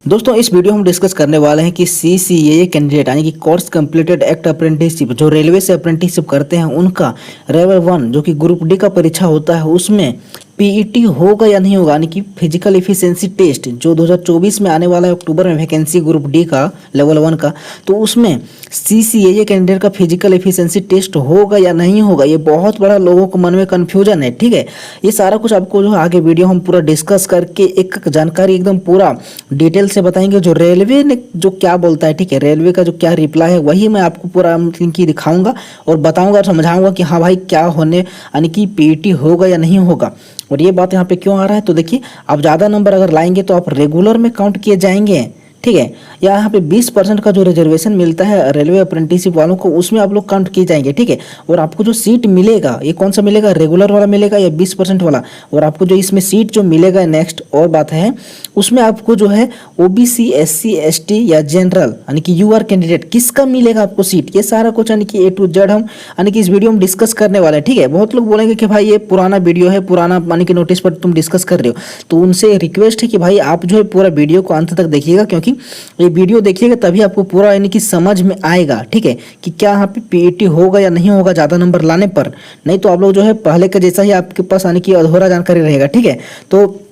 दोस्तों इस वीडियो में हम डिस्कस करने वाले हैं कि CCAA कैंडिडेट यानी कि कोर्स कंप्लीटेड एक्ट अप्रेंटिसशिप जो रेलवे से अप्रेंटिसशिप करते हैं उनका लेवल 1 जो कि ग्रुप डी का परीक्षा होता है उसमें पीईटी होगा या नहीं होगा, यानी कि फिजिकल एफिशिएंसी टेस्ट जो 2024 में आने वाला है अक्टूबर में वैकेंसी ग्रुप डी का लेवल 1 का, तो उसमें CCAA कैंडिडेट का फिजिकल एफिशिएंसी टेस्ट होगा या नहीं होगा, ये बहुत बड़ा लोगों को मन में कन्फ्यूजन है। ठीक है, ये सारा कुछ आपको जो आगे वीडियो हम पूरा डिस्कस करके एक जानकारी एकदम पूरा डिटेल से बताएंगे। जो रेलवे ने जो क्या बोलता है, ठीक है, रेलवे का जो क्या रिप्लाई है वही मैं आपको पूरा लिंक दिखाऊंगा और बताऊंगा और समझाऊंगा कि हाँ भाई क्या होने यानी कि पीईटी होगा या नहीं होगा। और ये बात यहाँ पे क्यों आ रहा है, तो देखिए आप ज़्यादा नंबर अगर लाएंगे तो आप रेगुलर में काउंट किए जाएंगे। ठीक है, या यहाँ पे 20% का जो रिजर्वेशन मिलता है रेलवे अप्रेंटिसशिप वालों को उसमें आप लोग काउंट किए जाएंगे। ठीक है, और आपको जो सीट मिलेगा ये कौन सा मिलेगा, रेगुलर वाला मिलेगा या 20% वाला। और आपको जो इसमें सीट जो मिलेगा नेक्स्ट और बात है उसमें आपको जो है OBC SC ST या जनरल यानी कि UR कैंडिडेट किसका मिलेगा आपको सीट, ये सारा कुछ यानी कि A to Z हम यानी कि इस वीडियो में डिस्कस करने वाले हैं। ठीक है, बहुत लोग बोलेंगे कि भाई ये पुराना वीडियो है, पुराना यानी कि नोटिस पर तुम डिस्कस कर रहे हो, तो उनसे रिक्वेस्ट है कि भाई आप जो है पूरा वीडियो को अंत तक देखिएगा, क्योंकि ये वीडियो देखिएगा तभी आपको पूरा यानी कि समझ में आएगा। ठीक है, कि क्या यहाँ पे पीईटी होगा या नहीं होगा ज़्यादा नंबर लाने पर, नहीं तो आप लोग जो है पहले का जैसा ही आपके पास यानी कि अधूरा जानकारी रहेगा। ठीक है, तो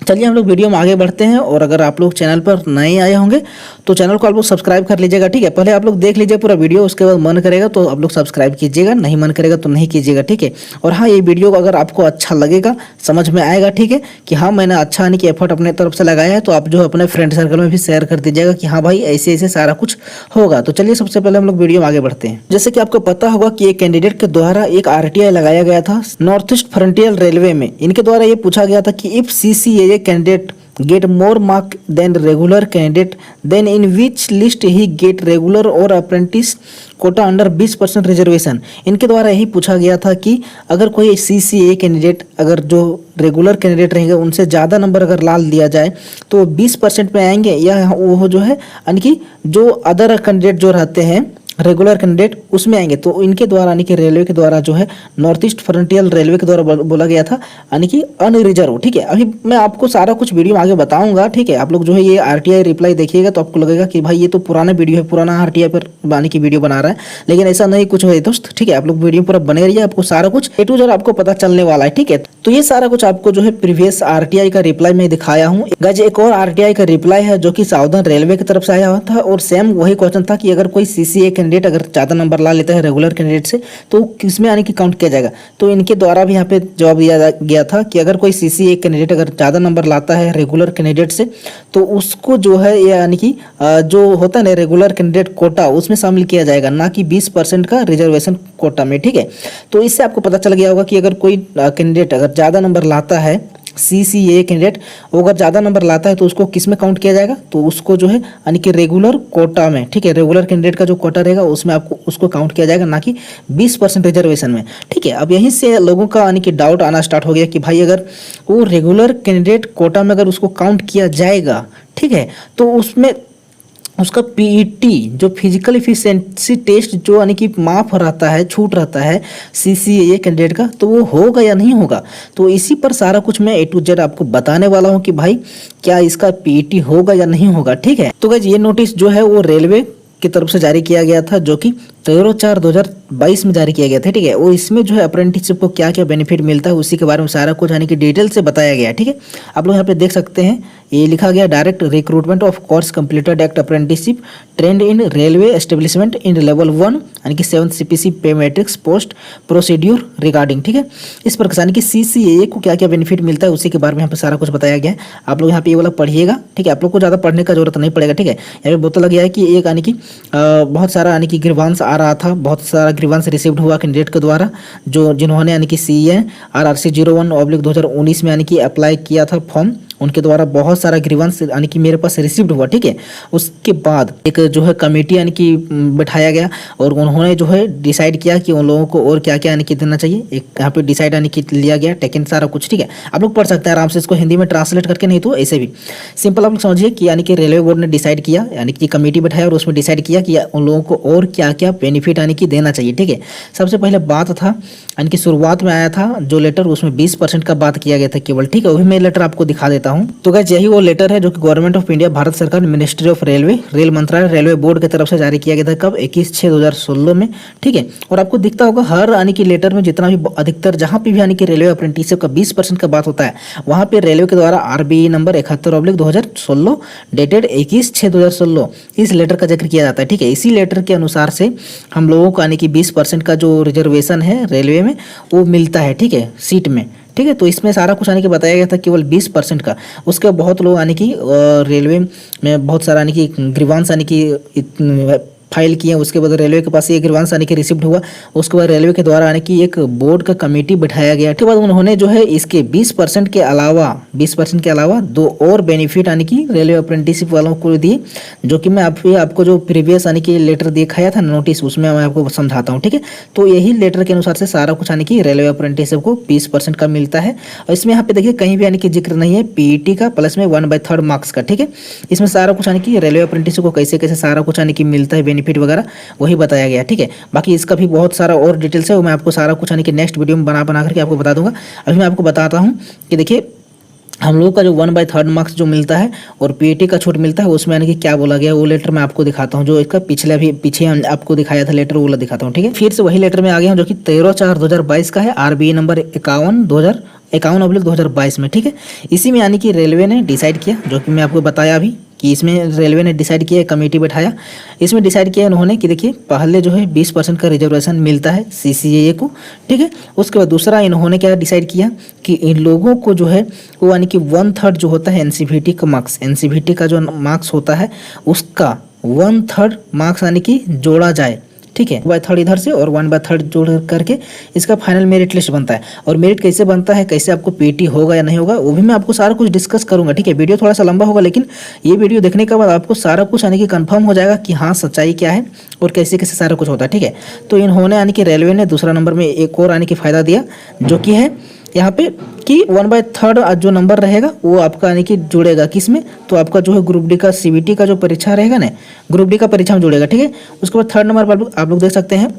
चलिए हम लोग वीडियो में आगे बढ़ते हैं। और अगर आप लोग चैनल पर नए आए होंगे तो चैनल को आप लोग सब्सक्राइब कर लीजिएगा। ठीक है, पहले आप लोग देख लीजिए पूरा वीडियो, उसके बाद मन करेगा तो आप लोग सब्सक्राइब कीजिएगा, नहीं मन करेगा तो नहीं कीजिएगा। ठीक है, और हाँ ये वीडियो अगर आपको अच्छा लगेगा, समझ में आएगा, ठीक है, कि हाँ मैंने अच्छा यानी कि एफर्ट अपने तरफ से लगाया है, तो आप जो अपने फ्रेंड सर्कल में भी शेयर कर दीजिएगा कि हाँ भाई ऐसे ऐसे सारा कुछ होगा। तो चलिए सबसे पहले हम लोग वीडियो में आगे बढ़ते हैं। जैसे कि आपको पता होगा कि एक कैंडिडेट के द्वारा एक RTI लगाया गया था नॉर्थ ईस्ट फ्रंटियर रेलवे में। इनके द्वारा ये पूछा गया था कि if CCAA candidate get more mark than regular candidate then in which list he get regular और apprentice कोटा अंडर 20% रिजर्वेशन। इनके द्वारा यही पूछा गया था कि अगर कोई CCAA कैंडिडेट अगर जो रेगुलर कैंडिडेट रहेंगे उनसे ज़्यादा नंबर अगर ला दिया जाए तो 20% में आएंगे, या वो जो है यानी कि जो अदर कैंडिडेट जो रहते हैं रेगुलर कैंडिडेट उसमें आएंगे। तो इनके द्वारा यानी कि रेलवे के द्वारा जो है नॉर्थ ईस्ट फ्रंटियर रेलवे के द्वारा बोला गया था यानी कि अनरिजर्व। ठीक है, अभी मैं आपको सारा कुछ वीडियो में आगे बताऊंगा। ठीक है, आप लोग जो है ये RTI रिप्लाई देखिएगा तो आपको लगेगा कि भाई ये तो पुराना वीडियो है, पुराना RTI पर यानी कि वीडियो बना रहा है, लेकिन ऐसा नहीं कुछ है दोस्त। ठीक है, आप लोग वीडियो पूरा बने रहिए, आपको सारा कुछ A to Z आपको पता चलने वाला है। ठीक है, तो ये सारा कुछ आपको जो है प्रीवियस RTI का रिप्लाई में दिखाया हूँ। गाइस एक और RTI का रिप्लाई है जो कि साउदर्न रेलवे की तरफ से आया हुआ था और सेम वही क्वेश्चन था कि अगर कोई CCAA कैंडिडेट अगर ज़्यादा नंबर ला लेता है रेगुलर कैंडिडेट से तो किसमें आने की काउंट किया जाएगा। तो इनके द्वारा भी यहाँ पे जवाब दिया गया था कि अगर कोई CCAA कैंडिडेट अगर ज़्यादा नंबर लाता है रेगुलर कैंडिडेट से तो उसको जो है यानी कि जो होता है ना रेगुलर कैंडिडेट कोटा उसमें शामिल किया जाएगा, ना कि 20% का रिजर्वेशन कोटा में। ठीक है, तो इससे आपको पता चल गया होगा कि अगर कोई कैंडिडेट अगर ज़्यादा नंबर लाता है CCAA कैंडिडेट वो अगर ज़्यादा नंबर लाता है तो उसको किस में काउंट किया जाएगा, तो उसको जो है यानी कि रेगुलर कोटा में। ठीक है, रेगुलर कैंडिडेट का जो कोटा रहेगा उसमें आपको उसको काउंट किया जाएगा, ना कि 20% रिजर्वेशन में। ठीक है, अब यहीं से लोगों का यानी कि डाउट आना स्टार्ट हो गया कि भाई अगर वो रेगुलर कैंडिडेट कोटा में अगर उसको काउंट किया जाएगा, ठीक है, तो उसमें उसका पीईटी जो फिजिकल एफिशिएंसी टेस्ट जो यानी कि माफ रहता है, छूट रहता है CCAA कैंडिडेट का, तो वो होगा या नहीं होगा। तो इसी पर सारा कुछ मैं A to Z आपको बताने वाला हूँ कि भाई क्या इसका पीईटी होगा या नहीं होगा। ठीक है, तो गाइस ये नोटिस जो है वो रेलवे की तरफ से जारी किया गया था जो कि 13/4/2022 में जारी किया गया था। ठीक है, वो इसमें जो है अप्रेंटिसशिप को क्या क्या बेनिफिट मिलता है उसी के बारे में सारा कुछ यानी कि डिटेल से बताया गया है। ठीक है, आप लोग यहाँ पे देख सकते हैं ये लिखा गया direct recruitment of course completed act apprenticeship trend in railway establishment in level 1 यानी कि 7th CPC पे मैट्रिक्स पोस्ट प्रोसीड्यूर रिगार्डिंग। ठीक है, इस प्रकार यानी कि CCAA को क्या क्या बेनिफिट मिलता है उसी के बारे में यहाँ पे सारा कुछ बताया गया है। आप लोग यहाँ पे ये वाला पढ़िएगा। ठीक है, आप लोग को ज़्यादा पढ़ने का जरूरत नहीं पड़ेगा। ठीक है, यहाँ पे बोतल गया है कि एक यानी कि बहुत सारा यानी कि ग्रीवांस आ रहा था, बहुत सारा ग्रीवांस रिसीव्ड हुआ कैंडिडेट के द्वारा जो जिन्होंने यानी कि CA RRC 01/2019 में यानी कि अप्लाई किया था फॉर्म, उनके द्वारा बहुत सारा ग्रीवांस यानी कि मेरे पास रिसीव्ड हुआ। ठीक है, उसके बाद एक जो है कमेटी यानी कि बैठाया गया और उन्होंने जो है डिसाइड किया कि उन लोगों को और क्या क्या यानी कि देना चाहिए। एक यहाँ पे डिसाइड यानी कि लिया गया टेकन सारा कुछ। ठीक है, आप लोग पढ़ सकते हैं आराम से इसको हिंदी में ट्रांसलेट करके, नहीं तो ऐसे भी सिंपल आप लोग समझिए कि यानी कि रेलवे बोर्ड ने डिसाइड किया यानी कि कमेटी बैठाया और उसमें डिसाइड किया कि उन लोगों को और क्या क्या बेनिफिट यानी कि देना चाहिए। ठीक है, सबसे पहले बात था यानी कि शुरुआत में आया था जो लेटर उसमें 20% का बात किया गया था केवल। ठीक है, वही मैं लेटर आपको दिखा देता हूँ। तो गाइस यही वो लेटर है जो कि गवर्नमेंट ऑफ इंडिया, भारत सरकार, मिनिस्ट्री ऑफ रेलवे, रेल मंत्रालय, रेलवे बोर्ड की तरफ से जारी किया गया था। कब? 21/6/2016 में, ठीक है। और आपको दिखता होगा हर यानी कि लेटर में जितना भी अधिकतर जहाँ पे भी यानी कि रेलवे अप्रेंटिसशिप का 20% का बात होता है, वहाँ पे रेलवे के द्वारा RBE नंबर 71/2016 डेटेड 21/6/2016 इस लेटर का जिक्र किया जाता है, ठीक है। इसी लेटर के अनुसार से हम लोगों को यानी कि 20% का जो रिजर्वेशन है रेलवे में वो मिलता है, ठीक है, सीट में, ठीक है। तो इसमें सारा कुछ यानी कि बताया गया था केवल 20% का। उसके बहुत लोग यानी कि रेलवे में बहुत सारा यानी कि ग्रीवांस यानी कि फाइल किए, उसके बाद रेलवे के पास ये ग्रीवांस आने के रिसिप्ट हुआ। उसके बाद रेलवे के द्वारा आने की एक बोर्ड का कमेटी बिठाया गया। उसके बाद उन्होंने जो है इसके 20% के अलावा 2 और बेनिफिट यानी कि रेलवे अप्रेंटिसशिप वालों को दिए, जो कि मैं आपको जो प्रीवियस यानी कि लेटर दिखाया था नोटिस, उसमें मैं आपको समझाता हूँ, ठीक है। तो यही लेटर के अनुसार से सारा कुछ यानी कि रेलवे अप्रेंटिसशिप को 20% का मिलता है। और इसमें यहाँ पे देखिए कहीं भी यानी कि जिक्र नहीं है PET का प्लस में 1/3 मार्क्स का, ठीक है। इसमें सारा कुछ यानी कि रेलवे अप्रेंटिसशिप को कैसे कैसे सारा कुछ यानी कि मिलता है, बेनिफिट वगैरह वही बताया गया, ठीक है। बाकी इसका भी बहुत सारा और डिटेल्स है, वो मैं आपको सारा कुछ यानी कि नेक्स्ट वीडियो में बना करके आपको बता दूंगा। अभी मैं आपको बताता हूँ कि देखिए हम लोगों का जो 1/3 मार्क्स जो मिलता है और PET का छूट मिलता है, उसमें यानी कि क्या बोला गया वो लेटर मैं आपको दिखाता हूँ। जो इसका पीछे आपको दिखाया था लेटर, वो वाला दिखाता हूँ, ठीक है। फिर से वही लेटर में आ गया हूँ जो कि 13/4/2022 का है, RBE नंबर 51/2022 में, ठीक है। इसी में यानी कि रेलवे ने डिसाइड किया, जो कि मैं आपको बताया अभी कि इसमें रेलवे ने डिसाइड किया, कमेटी बैठाया, इसमें डिसाइड किया उन्होंने कि देखिए पहले जो है 20% का रिजर्वेशन मिलता है CCAA को, ठीक है। उसके बाद दूसरा इन्होंने क्या डिसाइड किया कि इन लोगों को जो है वो यानी कि 1/3 जो होता है NCVT का मार्क्स, NCVT का जो मार्क्स होता है उसका 1/3 मार्क्स यानी कि जोड़ा जाए, ठीक है। 1/3 इधर से और 1/3 जोड़ करके इसका फाइनल मेरिट लिस्ट बनता है। और मेरिट कैसे बनता है, कैसे आपको PET होगा या नहीं होगा, वो भी मैं आपको सारा कुछ डिस्कस करूंगा, ठीक है। वीडियो थोड़ा सा लंबा होगा, लेकिन ये वीडियो देखने के बाद आपको सारा कुछ यानी कि कंफर्म हो जाएगा कि हाँ सच्चाई क्या है और कैसे कैसे सारा कुछ होता है, ठीक है। तो इन्होंने यानी कि रेलवे ने दूसरा नंबर में एक और यानी कि फायदा दिया, जो कि है यहाँ पे कि 1/3 जो नंबर रहेगा वो आपका यानी कि जुड़ेगा किस में, तो आपका जो है ग्रुप डी का CBT का जो परीक्षा रहेगा ना, ग्रुप डी का परीक्षा में जुड़ेगा, ठीक है। उसके बाद 3rd नंबर पर आप लोग देख सकते हैं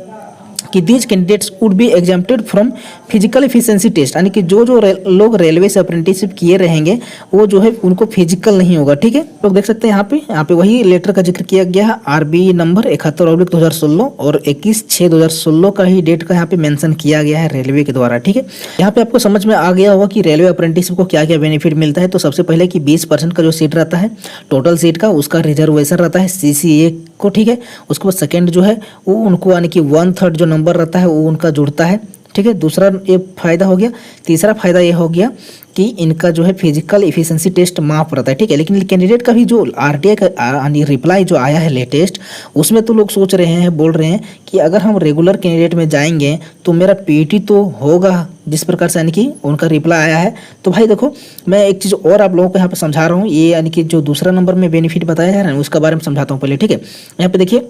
कि these candidates would be exempted from physical efficiency test, यानी कि जो लोग रेलवे से अप्रेंटिसशिप किए रहेंगे वो जो है उनको फिजिकल नहीं होगा, ठीक है। लोग देख सकते हैं यहाँ पे वही लेटर का जिक्र किया गया है, RBE नंबर 71/2016 और 21/6/2016 का ही डेट का यहाँ पे मेंशन किया गया है रेलवे के द्वारा, ठीक है। यहाँ पे आपको समझ में आ गया होगा कि रेलवे अप्रेंटिसशिप को क्या क्या बेनिफिट मिलता है। तो सबसे पहले कि 20% का जो सीट रहता है टोटल सीट का, उसका रिजर्वेशन रहता है CCAA को, ठीक है। उसके बाद सेकेंड जो है वो उनको यानी कि 1/3 जो नंबर रहता है वो उनका जुड़ता है, ठीक है। दूसरा ये फायदा हो गया। तीसरा फायदा ये हो गया कि इनका जो है फिजिकल एफिशिएंसी टेस्ट माफ रहता है, ठीक है। लेकिन कैंडिडेट का भी जो RTI का रिप्लाई जो आया है लेटेस्ट, उसमें तो लोग सोच रहे हैं, बोल रहे हैं कि अगर हम रेगुलर कैंडिडेट में जाएंगे तो मेरा PET तो होगा, जिस प्रकार से यानी कि उनका रिप्लाई आया है। तो भाई देखो मैं एक चीज़ और आप लोगों को यहाँ पे समझा रहा हूँ, ये यानी कि जो दूसरा नंबर में बेनिफिट बताया जा रहा है उसका बारे में समझाता हूँ पहले, ठीक है। यहाँ पे देखिए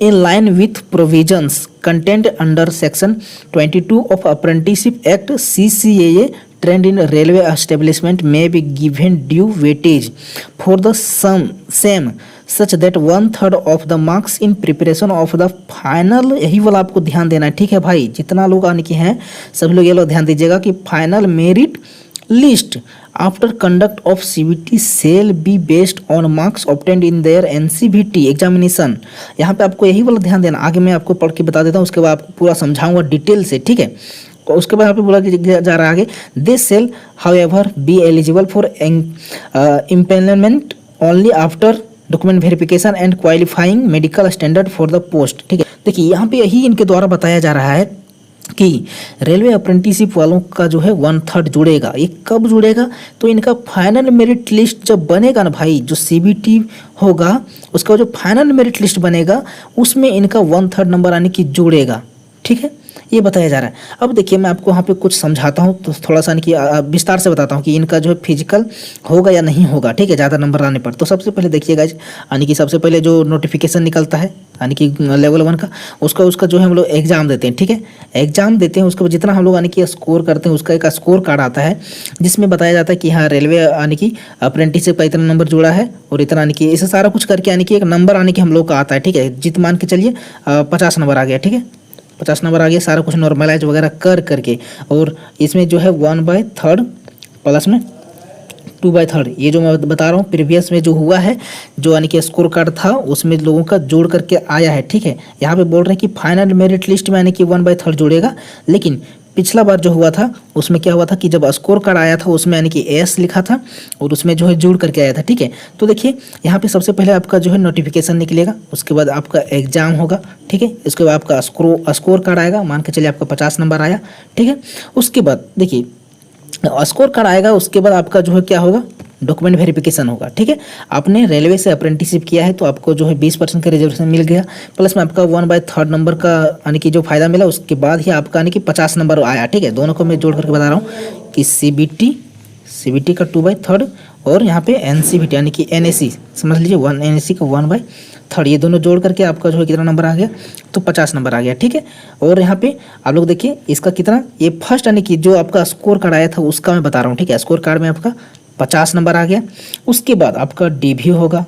in line with provisions contained under section 22 of Apprenticeship Act, CCAA trained in railway establishment may be given due weightage for the same such that 1/3 of the marks in preparation of the final, यही वाला आपको ध्यान देना है, ठीक है भाई। जितना लोग आने के हैं सभी लोग ये लोग ध्यान दीजिएगा कि final merit list after conduct of CBT shall be based on marks obtained in their NCVT examination। यहाँ पे आपको यही वाला ध्यान देना, आगे मैं आपको पढ़ के बता देता हूँ, उसके बाद आपको पूरा समझाऊंगा डिटेल से, ठीक है। उसके बाद यहाँ पे बोला जा रहा है आगे, this shall however be eligible for implement only after document verification and qualifying medical standard for the post, ठीक है। देखिए यहाँ पे यही इनके द्वारा बताया जा रहा है कि रेलवे अप्रेंटिसशिप वालों का जो है 1/3 जुड़ेगा। ये कब जुड़ेगा, तो इनका फाइनल मेरिट लिस्ट जब बनेगा ना भाई, जो CBT होगा उसका जो फाइनल मेरिट लिस्ट बनेगा उसमें इनका 1/3 नंबर आने की जुड़ेगा, ठीक है। ये बताया जा रहा है। अब देखिए मैं आपको यहाँ पे कुछ समझाता हूँ, तो थोड़ा सा कि विस्तार से बताता हूँ कि इनका जो है फिजिकल होगा या नहीं होगा, ठीक है, ज़्यादा नंबर आने पर। तो सबसे पहले देखिएगा यानी कि सबसे पहले जो नोटिफिकेशन निकलता है यानी कि लेवल 1 का, उसका जो है हम लोग एग्जाम देते हैं, ठीक है। एग्जाम देते हैं, उसके बाद जितना हम लोग यानी कि स्कोर करते हैं उसका एक स्कोर कार्ड आता है, जिसमें बताया जाता है कि हाँ रेलवे यानी कि अप्रेंटिसशिप का इतना नंबर जुड़ा है और इतना यानी कि इसे सारा कुछ करके यानी कि एक नंबर आने की हम लोग का आता है, ठीक है। जित मान के चलिए 50 नंबर आ गया, ठीक है, 50 नंबर आ गया, सारा कुछ नॉर्मलाइज वगैरह करके। और इसमें जो है 1/3 प्लस में 2/3, ये जो मैं बता रहा हूँ प्रीवियस में जो हुआ है, जो यानी कि स्कोर कार्ड था उसमें लोगों का जोड़ करके आया है, ठीक है। यहाँ पे बोल रहे हैं कि फाइनल मेरिट लिस्ट में यानी कि 1/3 जोड़ेगा, लेकिन पिछला बार जो हुआ था उसमें क्या हुआ था कि जब स्कोर कार्ड आया था उसमें यानी कि एस लिखा था और उसमें जो है जोड़ करके आया था, ठीक है। तो देखिए यहाँ पे सबसे पहले आपका जो है नोटिफिकेशन निकलेगा, उसके बाद आपका एग्जाम होगा, ठीक है। इसके बाद आपका स्कोर कार्ड आएगा, मान के चलिए आपका 50 नंबर आया, ठीक है। उसके बाद देखिए स्कोर कार्ड आएगा, उसके बाद आपका जो है क्या होगा, डॉक्यूमेंट वेरिफिकेशन होगा, ठीक है। आपने रेलवे से अप्रेंटिसशिप किया है तो आपको जो है 20% का रिजर्वेशन मिल गया, प्लस में आपका 1/3 नंबर का यानी कि जो फायदा मिला, उसके बाद ही आपका यानी कि 50 नंबर आया, ठीक है। दोनों को मैं जोड़ करके बता रहा हूँ कि सीबीटी का 2/3 और यहाँ पे एनसीबीटी यानी कि एनएसी समझ लीजिए, एनएसी का 1/3, ये दोनों जोड़ करके आपका जो है कितना नंबर आ गया, तो 50 नंबर आ गया, ठीक है। और यहाँ पे आप लोग देखिए इसका कितना, ये फर्स्ट यानी कि जो आपका स्कोर कार्ड आया था उसका मैं बता रहा हूँ, ठीक है। स्कोर कार्ड में आपका 50 नंबर आ गया, उसके बाद आपका डीवी होगा,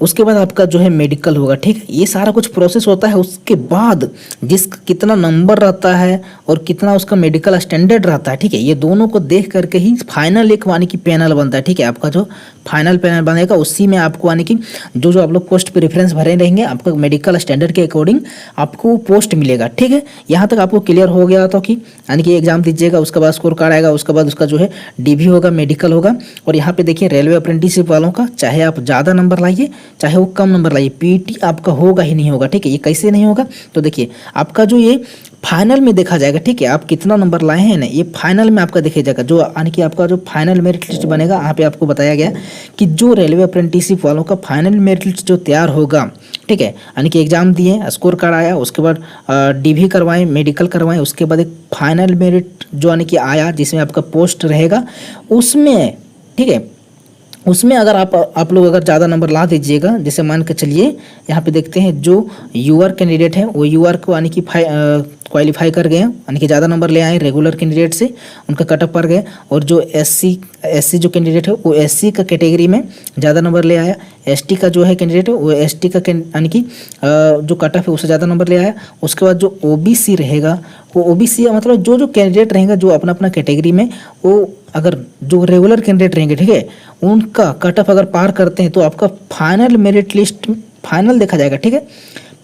उसके बाद आपका जो है मेडिकल होगा, ठीक है। ये सारा कुछ प्रोसेस होता है, उसके बाद जिसका कितना नंबर रहता है और कितना उसका मेडिकल स्टैंडर्ड रहता है, ठीक है, ये दोनों को देख करके ही फाइनल एक यानी कि पैनल बनता है, ठीक है। आपका जो फाइनल पैनल बनेगा उसी में आपको यानी कि जो जो आप लोग पोस्ट प्रेफरेंस भरे रहेंगे, आपका मेडिकल स्टैंडर्ड के अकॉर्डिंग आपको पोस्ट मिलेगा, ठीक है। यहाँ तक आपको क्लियर हो गया तो कि यानी कि एग्जाम दीजिएगा, उसके बाद स्कोर कार्ड आएगा, उसके बाद उसका जो है डीवी होगा, मेडिकल होगा। और यहाँ पे देखिए रेलवे अप्रेंटिसशिप वालों का चाहे आप ज़्यादा नंबर लाइए चाहे वो कम नंबर लाइए, पीईटी आपका होगा ही नहीं होगा, ठीक है। ये कैसे नहीं होगा, तो देखिए आपका जो ये फाइनल में देखा जाएगा, ठीक है। आप कितना नंबर लाए हैं ना, ये फाइनल में आपका देखा जाएगा, जो यानी कि आपका जो फाइनल मेरिट लिस्ट बनेगा, यहाँ पे आपको बताया गया कि जो रेलवे अप्रेंटिसशिप वालों का फाइनल मेरिट लिस्ट जो तैयार होगा, ठीक है, यानी कि एग्जाम दिए, स्कोर कार्ड आया, उसके बाद डीवी करवाएं, मेडिकल करवाएं, उसके बाद एक फाइनल मेरिट जो यानी कि आया जिसमें आपका पोस्ट रहेगा, उसमें, ठीक है, उसमें अगर आप लोग अगर ज़्यादा नंबर ला दीजिएगा, जैसे मान के चलिए यहाँ पे देखते हैं जो यूआर कैंडिडेट है वो यूआर को यानी कि क्वालिफाई कर गए यानी कि ज़्यादा नंबर ले आए रेगुलर कैंडिडेट से, उनका कटअप पर गए। और जो एससी जो कैंडिडेट है वो एससी का कैटेगरी में ज़्यादा नंबर ले आया, एसटी का जो है कैंडिडेट है वो एसटी का यानी कि जो कटअप है उससे ज़्यादा नंबर ले आया। उसके बाद जो ओबीसी रहेगा वो ओबीसी मतलब जो जो कैंडिडेट रहेंगे जो अपना अपना कैटेगरी में, वो अगर जो रेगुलर कैंडिडेट रहेंगे, ठीक है, उनका कटअप अगर पार करते हैं तो आपका फाइनल मेरिट लिस्ट फाइनल देखा जाएगा, ठीक है।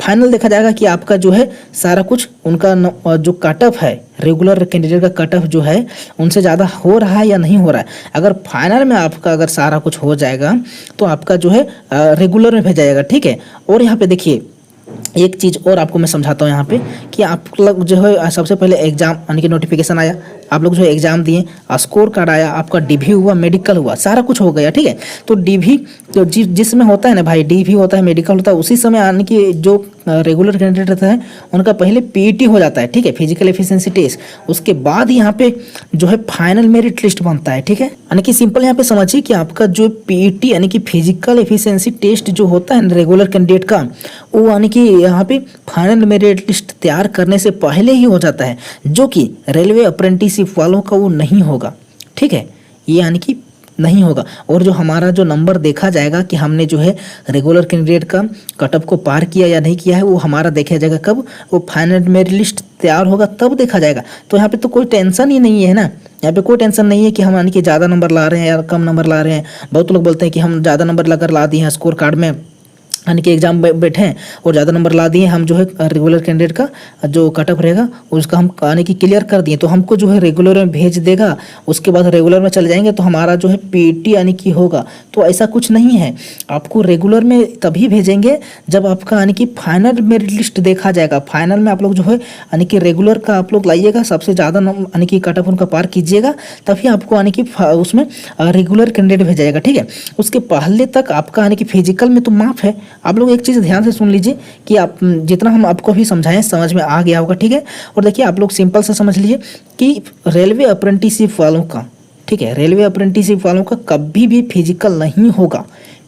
फाइनल देखा जाएगा कि आपका जो है सारा कुछ उनका जो कटअप है रेगुलर कैंडिडेट का कटअप जो है उनसे ज़्यादा हो रहा है या नहीं हो रहा है। अगर फाइनल में आपका अगर सारा कुछ हो जाएगा तो आपका जो है रेगुलर में भेजा जाएगा, ठीक है। और यहाँ पे देखिए एक चीज़ और आपको मैं समझाता हूँ यहाँ पे कि आप लोग जो है सबसे पहले एग्जाम यानी कि नोटिफिकेशन आया, आप लोग जो है एग्जाम दिए, स्कोर कार्ड आया, आपका डीवी हुआ, मेडिकल हुआ, सारा कुछ हो गया, ठीक है। तो डीवी तो जिसमें होता है ना भाई, डीवी होता है, मेडिकल होता है, उसी समय यानी कि जो रेगुलर कैंडिडेट रहता है उनका पहले पीईटी हो जाता है, ठीक है, फिजिकल एफिशिएंसी टेस्ट, उसके बाद यहाँ पे जो है फाइनल मेरिट लिस्ट बनता है, ठीक है। यानी कि सिंपल यहाँ पे समझिए कि आपका जो पीईटी यानी कि फिजिकल एफिशिएंसी टेस्ट जो होता है रेगुलर कैंडिडेट का, वो यानी कि यहाँ पे फाइनल मेरिट लिस्ट तैयार करने से पहले ही हो जाता है, जो कि रेलवे अप्रेंटिसशिप वालों का वो नहीं होगा, ठीक है, ये यानी कि नहीं होगा। और जो हमारा जो नंबर देखा जाएगा कि हमने जो है रेगुलर कैंडिडेट का कटअप को पार किया या नहीं किया है, वो हमारा देखा जाएगा कब, वो फाइनल मेरिट लिस्ट तैयार होगा तब देखा जाएगा। तो यहाँ पे तो कोई टेंशन ही नहीं है ना, यहाँ पे कोई टेंशन नहीं है कि हम यानी कि ज़्यादा नंबर ला रहे हैं या कम नंबर ला रहे हैं। बहुत लोग बोलते हैं कि हम ज़्यादा नंबर लगाकर ला दिए हैं स्कोर कार्ड में, यानी कि एग्जाम बैठे हैं और ज़्यादा नंबर ला दिए, हम जो है रेगुलर कैंडिडेट का जो कटअप रहेगा उसका हम यानी कि क्लियर कर दिए, तो हमको जो है रेगुलर में भेज देगा, उसके बाद रेगुलर में चले जाएंगे तो हमारा जो है पीईटी यानी कि होगा। तो ऐसा कुछ नहीं है, आपको रेगुलर में तभी भेजेंगे जब आपका यानी कि फाइनल मेरिट लिस्ट देखा जाएगा। फाइनल में आप लोग जो है यानी कि रेगुलर का आप लोग लाइएगा, सबसे ज़्यादा यानी कि कटअप उनका पार कीजिएगा, तभी आपको यानी कि उसमें रेगुलर कैंडिडेट भेजा जाएगा, ठीक है। उसके पहले तक आपका यानी कि फिजिकल में तो माफ है। आप लोग एक चीज़ ध्यान से सुन लीजिए कि आप जितना हम आपको भी समझाएं समझ में आ गया होगा, ठीक है। और देखिए आप लोग सिंपल से समझ लीजिए कि रेलवे अप्रेंटिसशिप वालों का, ठीक है, रेलवे अप्रेंटिसशिप वालों का कभी भी फिजिकल नहीं होगा,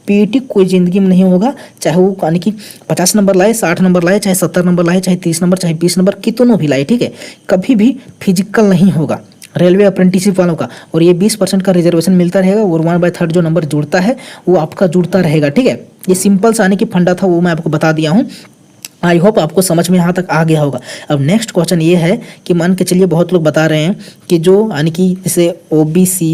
पीईटी कोई ज़िंदगी में नहीं होगा, चाहे वो यानी कि 50 नंबर लाए, 60 नंबर लाए, चाहे 70 नंबर लाए, चाहे 30 नंबर, चाहे 20 नंबर, कितनों भी लाए, ठीक है, कभी भी फिजिकल नहीं होगा रेलवे अप्रेंटिसशिप वालों का। और ये 20% का रिजर्वेशन मिलता रहेगा और 1/3 जो नंबर जुड़ता है वो आपका जुड़ता रहेगा, ठीक है। ये सिंपल सा आने की फंडा था, वो मैं आपको बता दिया हूँ। आई होप आपको समझ में यहाँ तक आ गया होगा। अब नेक्स्ट क्वेश्चन ये है कि मान के चलिए बहुत लोग बता रहे हैं कि जो यानी कि जैसे ओबीसी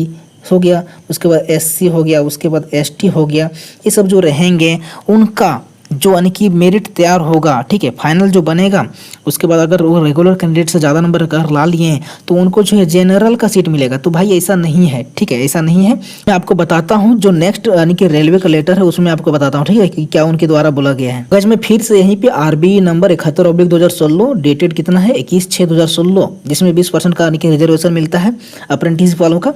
हो गया, उसके बाद SC हो गया, उसके बाद ST हो गया, ये सब जो रहेंगे उनका जो यानी कि मेरिट तैयार होगा, ठीक है, फाइनल जो बनेगा, उसके बाद अगर वो रेगुलर कैंडिडेट से ज़्यादा नंबर अगर ला लिए हैं तो उनको जो है जनरल का सीट मिलेगा। तो भाई ऐसा नहीं है, ठीक है, ऐसा नहीं है। मैं आपको बताता हूँ जो नेक्स्ट यानी कि रेलवे का लेटर है उसमें आपको बताता हूँ, ठीक है, कि क्या उनके द्वारा बोला गया है। गज में फिर से यहीं पे RB नंबर 71/2016 डेटेड कितना है 21/6/2016, जिसमें 20% का यानी कि रिजर्वेशन मिलता है अप्रेंटिस वालों का,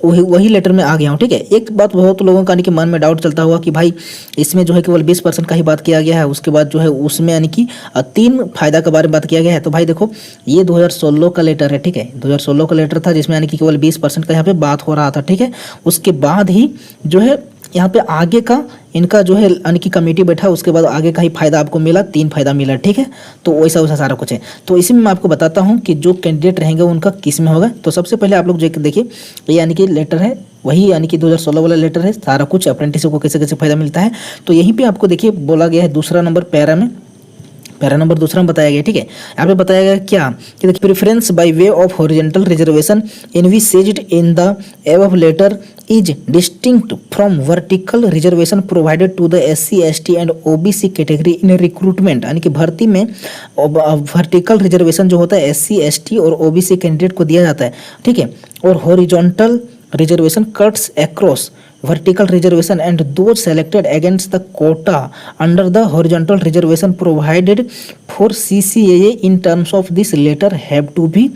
वही लेटर में आ गया हूँ, ठीक है। एक बात बहुत लोगों का यानी कि मन में डाउट चलता हुआ कि भाई इसमें जो है केवल 20% का ही बात किया गया है, उसके बाद जो है उसमें यानी कि 3 फायदा के बारे में बात किया गया है। तो भाई देखो ये 2016 का लेटर है, ठीक है, 2016 का लेटर था जिसमें यानी कि केवल 20% का यहाँ पे बात हो रहा था, ठीक है। उसके बाद ही जो है यहाँ पे आगे का इनका जो है यानी कि कमेटी बैठा, उसके बाद आगे का ही फायदा आपको मिला, 3 फायदा मिला, ठीक है। तो वैसा वैसा सारा कुछ है। तो इसी में मैं आपको बताता हूँ कि जो कैंडिडेट रहेंगे उनका किस में होगा। तो सबसे पहले आप लोग जो देखिए ये यानी कि लेटर है, वही यानी कि 2016 वाला लेटर है, सारा कुछ अप्रेंटिस को कैसे कैसे फायदा मिलता है। तो यहीं पर आपको देखिए बोला गया है दूसरा नंबर पैरा में, पैरा नंबर दूसरा में बताया गया, ठीक है। यहाँ पे बताया गया क्या कि preference by way of horizontal reservation envisaged in the above letter is distinct from vertical reservation provided to the SC ST and OBC category in recruitment. यानी कि भर्ती में वर्टिकल रिजर्वेशन जो होता है SC ST और OBC कैंडिडेट को दिया जाता है, ठीक है, और horizontal reservation cuts across vertical reservation and those selected against the quota under the horizontal reservation provided for CCAA in terms of this letter have to be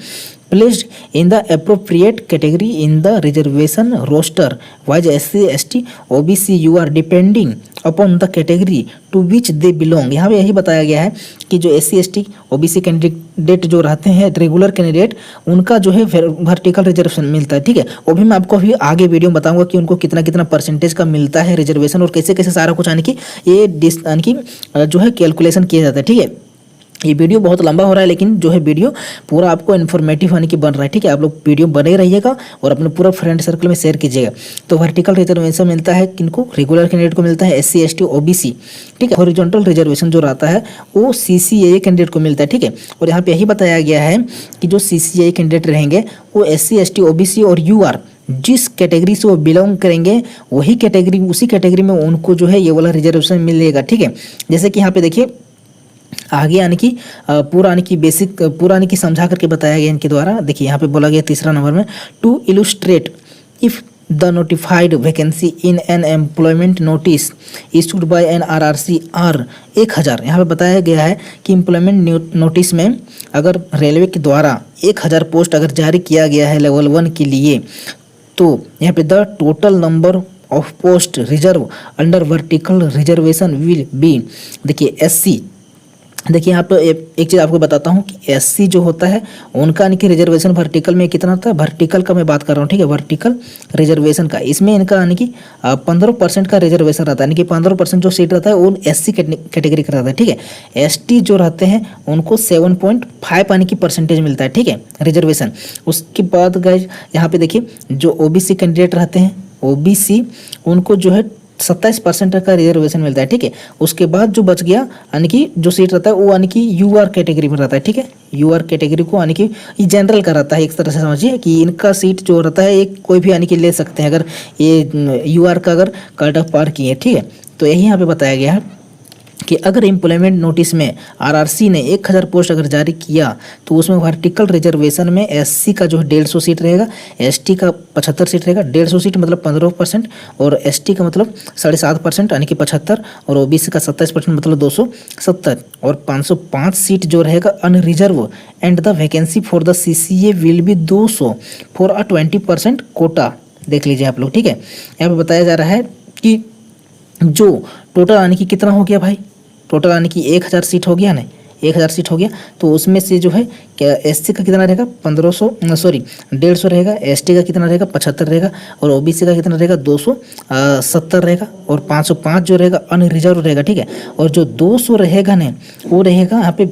placed in the appropriate category in the reservation roster wise SC ST OBC you are depending upon the category to which they belong। यहाँ पे यही बताया गया है कि जो SC ST OBC candidate जो रहते हैं रेगुलर कैंडिडेट, उनका जो है वर्टिकल रिजर्वेशन मिलता है, ठीक है। वो भी मैं आपको अभी आगे वीडियो में बताऊंगा कि उनको कितना कितना परसेंटेज का मिलता है रिजर्वेशन और कैसे कैसे सारा कुछ यानी कि ये यानी कि जो है कैलकुलेशन किया जाता है, ठीक है। ये वीडियो बहुत लंबा हो रहा है लेकिन जो है वीडियो पूरा आपको इन्फॉर्मेटिव होने की बन रहा है, ठीक है। आप लोग वीडियो बने रहिएगा और अपने पूरा फ्रेंड सर्कल में शेयर कीजिएगा। तो वर्टिकल रिजर्वेशन मिलता है किनको, रेगुलर कैंडिडेट को मिलता है SC ST OBC, ठीक है। हॉरिजॉन्टल रिजर्वेशन जो रहता है वो CCAA कैंडिडेट को मिलता है, ठीक है। और यहाँ पे यही बताया गया है कि जो CCAA कैंडिडेट रहेंगे वो SC ST OBC और UR जिस कैटेगरी से वो बिलोंग करेंगे वही कैटेगरी, उसी कैटेगरी में उनको जो है ये वाला रिजर्वेशन मिलेगा, ठीक है। जैसे कि यहाँ पे देखिए आगे यानी कि पूरा यानी कि बेसिक पूरा यानी कि समझा करके बताया गया इनके द्वारा। देखिए यहाँ पे बोला गया तीसरा नंबर में to illustrate if the notified vacancy in an employment notice issued by an RRC are 1000। यहाँ पे बताया गया है कि एम्प्लॉयमेंट नोटिस में अगर रेलवे के द्वारा 1000 पोस्ट अगर जारी किया गया है लेवल 1 के लिए, तो यहाँ पे the total number of post reserve under vertical reservation will be, देखिए SC, देखिए यहाँ पे एक चीज़ आपको बताता हूँ कि SC जो होता है उनका यानी कि रिजर्वेशन वर्टिकल में कितना होता है, वर्टिकल का मैं बात कर रहा हूँ, ठीक है, वर्टिकल रिजर्वेशन का। इसमें इनका यानी कि 15% का रिजर्वेशन रहता है, यानी कि 15% जो सीट रहता है वो SC कैटेगरी का रहता है, ठीक है। ST जो रहते हैं उनको 7.5 यानी कि परसेंटेज मिलता है, ठीक है, रिजर्वेशन। उसके बाद गाइस यहाँ पे देखिए जो OBC कैंडिडेट रहते हैं OBC उनको जो है 27% का रिजर्वेशन मिलता है, ठीक है। उसके बाद जो बच गया यानी कि जो सीट रहता है वो यानी कि UR कैटेगरी में रहता है, ठीक है। UR कैटेगरी को यानी कि ये जनरल का रहता है, एक तरह से समझिए कि इनका सीट जो रहता है एक कोई भी यानी कि ले सकते हैं अगर ये UR का अगर कट ऑफ पार किए, ठीक है। तो यही यहाँ पे बताया गया है कि अगर एम्प्लॉयमेंट नोटिस में RRC ने 1000 पोस्ट अगर जारी किया तो उसमें वर्टिकल रिजर्वेशन में SC का जो है 150 सीट रहेगा, ST का 75 सीट रहेगा। 150 सीट मतलब 15% और ST का मतलब 7.5% यानी कि 75 और OBC का 27% मतलब 270 और 505 सीट जो रहेगा unreserve and the vacancy for the CCA will be 200 for a 20% quota. देख लीजिए आप लोग, ठीक है। यहाँ पे बताया जा रहा है कि जो टोटल यानी कि कितना हो गया भाई, टोटल यानी कि 1000 सीट हो गया ना, 1000 सीट हो गया। तो उसमें से जो है क्या SC का कितना रहेगा 150 रहेगा, ST का कितना रहेगा 75 रहेगा और OBC का कितना रहेगा 270 रहेगा और 505 जो रहेगा अनरिजर्व रहेगा, ठीक है। और जो 200 रहेगा ना वो रहेगा यहाँ पे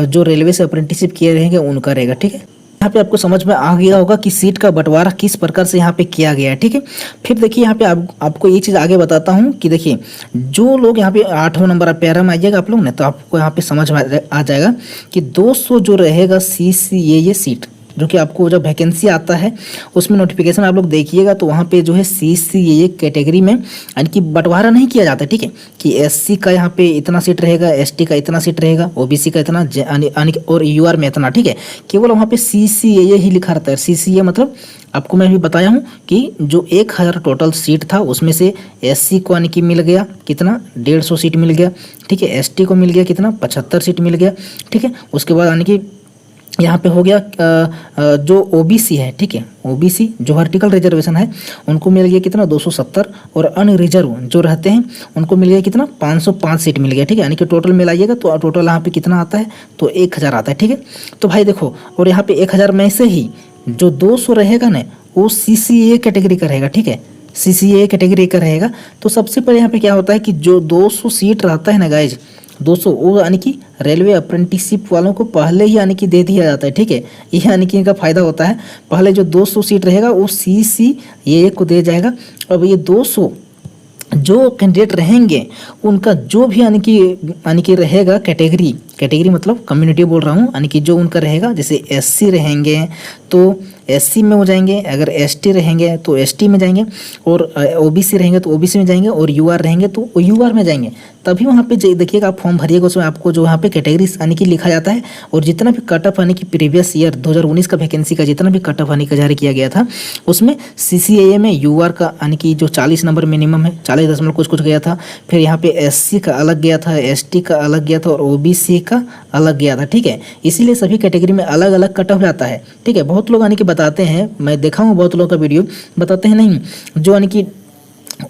जो रेलवे से अप्रेंटिसशिप किए रहेंगे उनका रहेगा, ठीक है। यहाँ पे आपको समझ में आ गया होगा कि सीट का बंटवारा किस प्रकार से यहाँ पे किया गया है, ठीक है। फिर देखिए यहाँ पे आपको ये चीज़ आगे बताता हूँ कि देखिए जो लोग यहाँ पे 8वां नंबर पैरा में आइएगा आप लोग ने, तो आपको यहाँ पे समझ में आ जाएगा कि 200 जो रहेगा CCAA सीट, जो कि आपको जब वैकेंसी आता है उसमें नोटिफिकेशन आप लोग देखिएगा तो वहाँ पे जो है CCAA कैटेगरी में यानी कि बंटवारा नहीं किया जाता है, ठीक है, कि SC का यहाँ पे इतना सीट रहेगा, ST का इतना सीट रहेगा, OBC का इतना और UR में इतना, ठीक है। केवल वहाँ पे CCAA ही लिखा रहता है। CCAA मतलब आपको मैं भी बताया हूँ कि जो 1000 टोटल सीट था उसमें से SC को यानी कि मिल गया कितना 150 सीट मिल गया, ठीक है। ST को मिल गया कितना 75 सीट मिल गया, ठीक है। उसके बाद यानी कि यहाँ पे हो गया जो OBC है, ठीक है, OBC जो वर्टिकल रिजर्वेशन है उनको मिल गया कितना 270 और अनरिजर्व जो रहते हैं उनको मिल गया कितना 505 सीट मिल गया, ठीक है। यानी कि टोटल मिलाइएगा तो टोटल यहाँ पे कितना आता है तो 1000 आता है, ठीक है। तो भाई देखो, और यहाँ पे 1000 में से ही जो 200 रहेगा ना वो CCAA कैटेगरी का रहेगा, ठीक है, CCAA कैटेगरी का रहेगा। तो सबसे पहले यहाँ पे क्या होता है कि जो 200 सीट रहता है ना गाइज, 200 वो यानी कि रेलवे अप्रेंटिसशिप वालों को पहले ही यानी कि दे दिया जाता है, ठीक है। ये यानी कि इनका फ़ायदा होता है, पहले जो 200 सीट रहेगा वो CCAA को दे जाएगा। अब ये 200 जो कैंडिडेट रहेंगे उनका जो भी यानी कि रहेगा कैटेगरी मतलब कम्युनिटी बोल रहा हूँ, यानी कि जो उनका रहेगा, जैसे SC रहेंगे तो SC में हो जाएंगे, अगर ST रहेंगे तो ST में जाएंगे, और OBC रहेंगे तो OBC में जाएंगे, और UR रहेंगे तो UR में जाएंगे। तभी वहाँ पे देखिएगा आप फॉर्म भरिएगा उसमें आपको जो वहाँ पे कैटेगरी यानी कि लिखा जाता है, और जितना भी कट ऑफ यानी कि प्रीवियस ईयर 2019 का वैकेंसी का जितना भी कट ऑफ यानी कि जारी किया गया था उसमें CCAA में UR का यानी कि जो 40 नंबर मिनिमम है 40 कुछ गया था, फिर यहाँ पे SC का अलग गया था, ST का अलग गया था, और OBC का अलग गया था, ठीक है। इसीलिए सभी कैटेगरी में अलग अलग कट ऑफ जाता है, ठीक है। बहुत लोग यानी कि बताते हैं, मैं देखा हूँ बहुत लोगों का वीडियो बताते हैं नहीं, जो यानी कि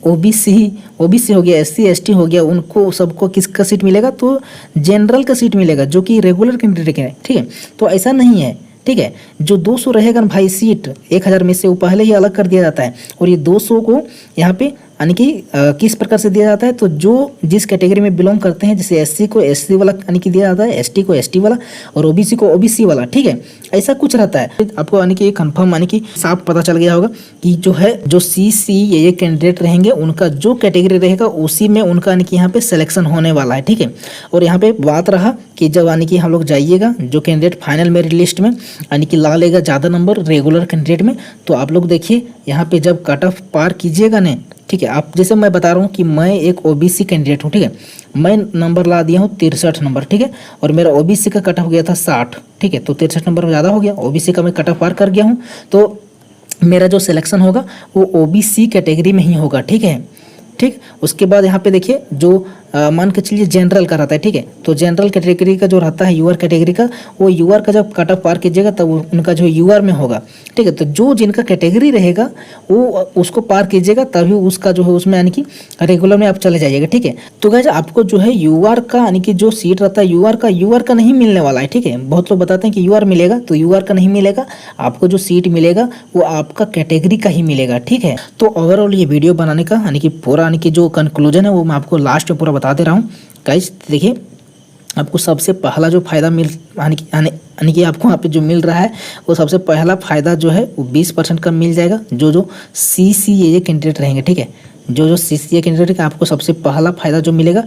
OBC हो गया, SC ST हो गया, उनको सबको किसका सीट मिलेगा तो जनरल का सीट मिलेगा जो कि रेगुलर कैंडिडेट है, ठीक है। तो ऐसा नहीं है, ठीक है। जो 200 रहेगा ना भाई सीट 1000 में से वो पहले ही अलग कर दिया जाता है, और ये 200 को यहाँ पे यानी कि किस प्रकार से दिया जाता है तो जो जिस कैटेगरी में बिलोंग करते हैं, जैसे SC को SC वाला यानी कि दिया जाता है, ST को ST वाला, और OBC को OBC वाला, ठीक है। ऐसा कुछ रहता है। आपको यानी कि कंफर्म यानी कि साफ पता चल गया होगा कि जो है जो CCAA कैंडिडेट रहेंगे उनका जो कैटेगरी रहेगा उसी में उनका यानी कि यहाँ पे सिलेक्शन होने वाला है, ठीक है। और यहाँ पे बात रहा कि जब यानी कि हम लोग जाइएगा जो कैंडिडेट फाइनल मेरिट लिस्ट में यानी कि ला लेगा ज़्यादा नंबर रेगुलर कैंडिडेट में, तो आप लोग देखिए यहाँ पे जब कट ऑफ पार कीजिएगा ना, ठीक है। आप जैसे मैं बता रहा हूँ कि मैं एक OBC कैंडिडेट हूँ, ठीक है, मैं नंबर ला दिया हूँ 63 नंबर, ठीक है, और मेरा OBC का कट ऑफ गया था 60, ठीक है। तो 63 नंबर ज़्यादा हो गया, OBC का मैं कट ऑफ पार कर गया हूँ, तो मेरा जो सिलेक्शन होगा वो OBC कैटेगरी में ही होगा, ठीक है, ठीक। उसके बाद यहाँ पे देखिए जो मान के चलिए जनरल का रहता है, ठीक है, तो जनरल कैटेगरी का जो रहता है UR कैटेगरी का, वो UR का जब कट ऑफ पार कीजिएगा तब उनका जो UR में होगा, ठीक है। तो जो जिनका कैटेगरी रहेगा वो उसको पार कीजिएगा तभी उसका जो है उसमें यानी कि रेगुलर में आप चले जाइएगा, ठीक है। तो गाइस आपको जो है UR का यानी कि जो सीट रहता है UR का नहीं मिलने वाला है, ठीक है। बहुत लोग बताते हैं कि UR मिलेगा, तो UR का नहीं मिलेगा, आपको जो सीट मिलेगा वो आपका कैटेगरी का ही मिलेगा, ठीक है। तो ओवरऑल ये वीडियो बनाने का यानी कि पूरा यानी कि जो कंक्लूजन है वो मैं आपको लास्ट में पूरा बता दे रहा हूँ गाइस। देखिए आपको सबसे पहला जो फ़ायदा यानी कि आपको यहाँ पे जो मिल रहा है वो सबसे पहला फ़ायदा जो है वो 20% का मिल जाएगा जो CCAA कैंडिडेट रहेंगे, ठीक है। जो CCAA कैंडिडेट का आपको सबसे पहला फ़ायदा जो मिलेगा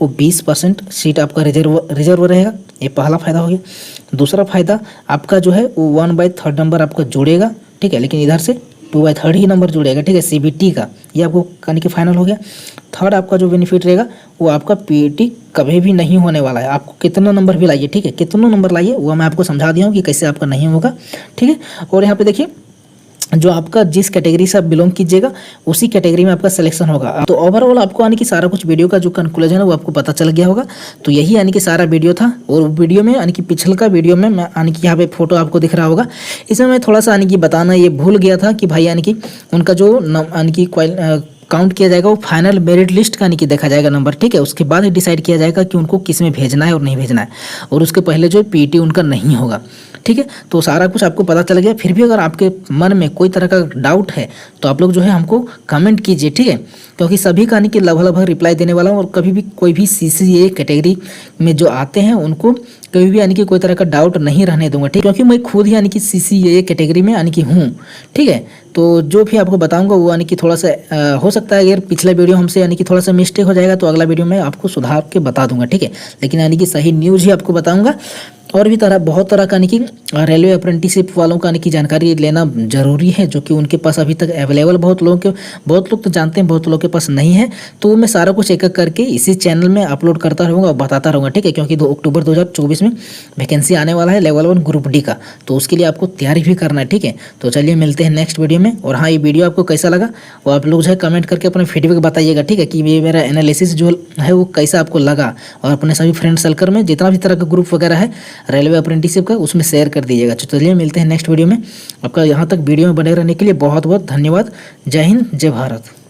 वो 20% सीट आपका रिजर्व रहेगा, ये पहला फ़ायदा हो गया। दूसरा फ़ायदा आपका जो है वो 1/3 नंबर आपका जुड़ेगा, ठीक है, लेकिन इधर से 2/3 ही नंबर जुड़ेगा, ठीक है, CBT का, ये आपको यानी कि फाइनल हो गया। थर्ड आपका जो बेनिफिट रहेगा वो आपका PET कभी भी नहीं होने वाला है, आपको कितना नंबर भी लाइए, ठीक है, कितना नंबर लाइए वो मैं आपको समझा दिया हूँ कि कैसे आपका नहीं होगा, ठीक है। और यहाँ पे देखिए जो आपका जिस कैटेगरी से आप बिलोंग कीजिएगा उसी कैटेगरी में आपका सिलेक्शन होगा। तो ओवरऑल आपको यानी कि सारा कुछ वीडियो का जो कंक्लूजन है वो आपको पता चल गया होगा। तो यही यानी कि सारा वीडियो था, और वीडियो में यानी कि पिछले का वीडियो में मैं यानी कि यहाँ पे फोटो आपको दिख रहा होगा, इसमें मैं थोड़ा सा यानी कि बताना ये भूल गया था कि भाई यानी कि उनका जो यानी कि काउंट किया जाएगा वो फाइनल मेरिट लिस्ट का यानी कि देखा जाएगा नंबर, ठीक है। उसके बाद ही डिसाइड किया जाएगा कि उनको किस में भेजना है और नहीं भेजना है, और उसके पहले जो PET उनका नहीं होगा, ठीक है। तो सारा कुछ आपको पता चल गया। फिर भी अगर आपके मन में कोई तरह का डाउट है तो आप लोग जो है हमको कमेंट कीजिए, ठीक है, क्योंकि सभी का यानी कि लगभग रिप्लाई देने वाला हूँ, और कभी भी कोई भी CCAA कैटेगरी में जो आते हैं उनको कभी भी यानी कि कोई तरह का डाउट नहीं रहने दूंगा, ठीक, क्योंकि मैं खुद ही यानी कि CCAA कैटेगरी में यानी कि हूँ, ठीक है। तो जो भी आपको बताऊंगा वो यानी कि थोड़ा सा हो सकता है अगर पिछला वीडियो हमसे यानी कि थोड़ा सा मिस्टेक हो जाएगा तो अगला वीडियो में आपको सुधार के बता दूंगा, ठीक है, लेकिन यानी कि सही न्यूज़ ही आपको बताऊंगा। और भी बहुत तरह का यानी कि रेलवे अप्रेंटिसशिप वालों का यानी कि जानकारी लेना जरूरी है, जो कि उनके पास अभी तक अवेलेबल बहुत लोग तो जानते हैं, बहुत लोगों के पास नहीं है। तो मैं सारा कुछ एक एक करके इसी चैनल में अपलोड करता रहूँगा और बताता रहूँगा, ठीक है। क्योंकि 2 अक्टूबर 2024 में वैकेंसी आने वाला है लेवल 1 ग्रुप डी का, तो उसके लिए आपको तैयारी भी करना है, ठीक है। तो चलिए मिलते हैं नेक्स्ट वीडियो में। और हाँ, ये वीडियो आपको कैसा लगा वो आप लोग जो है कमेंट करके अपने फीडबैक बताइएगा, ठीक है, कि ये मेरा एनालिसिस जो है वो कैसा आपको लगा। और अपने सभी फ्रेंड सर्कल में जितना भी तरह का ग्रुप वगैरह है रेलवे अप्रेंटिसशिप का उसमें शेयर कर दीजिएगा। चलिए मिलते हैं नेक्स्ट वीडियो में। आपका यहाँ तक वीडियो में बने रहने के लिए बहुत बहुत धन्यवाद। जय हिंद, जय भारत।